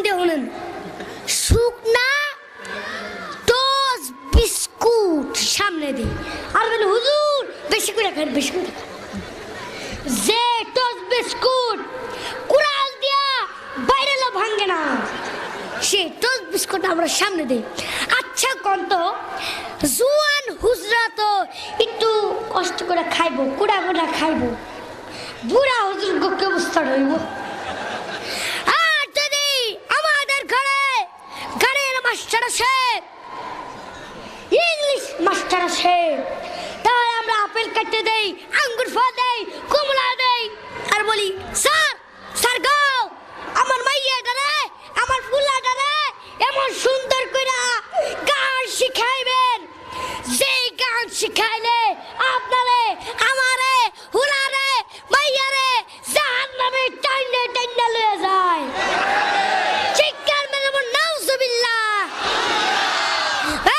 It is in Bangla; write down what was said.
দিয়ে শুনেন, শুকনা টোস্ট বিস্কুট সামনে দিই আর বলে হুজুর বেশি করে খান, বেশি করে খান। যে টোস্ট বিস্কুট কুড়াল দিয়া বাইরে ভাঙ্গে না, সেই টোস্ট বিস্কুট আমরা সামনে দিই। আচ্ছা কন্ত জুয়ান হুজরা তো একটু কষ্ট করে খাইবো, কুড়া কুড়া খাইবো, বুড়া হুজুর কি অবস্থা হইব?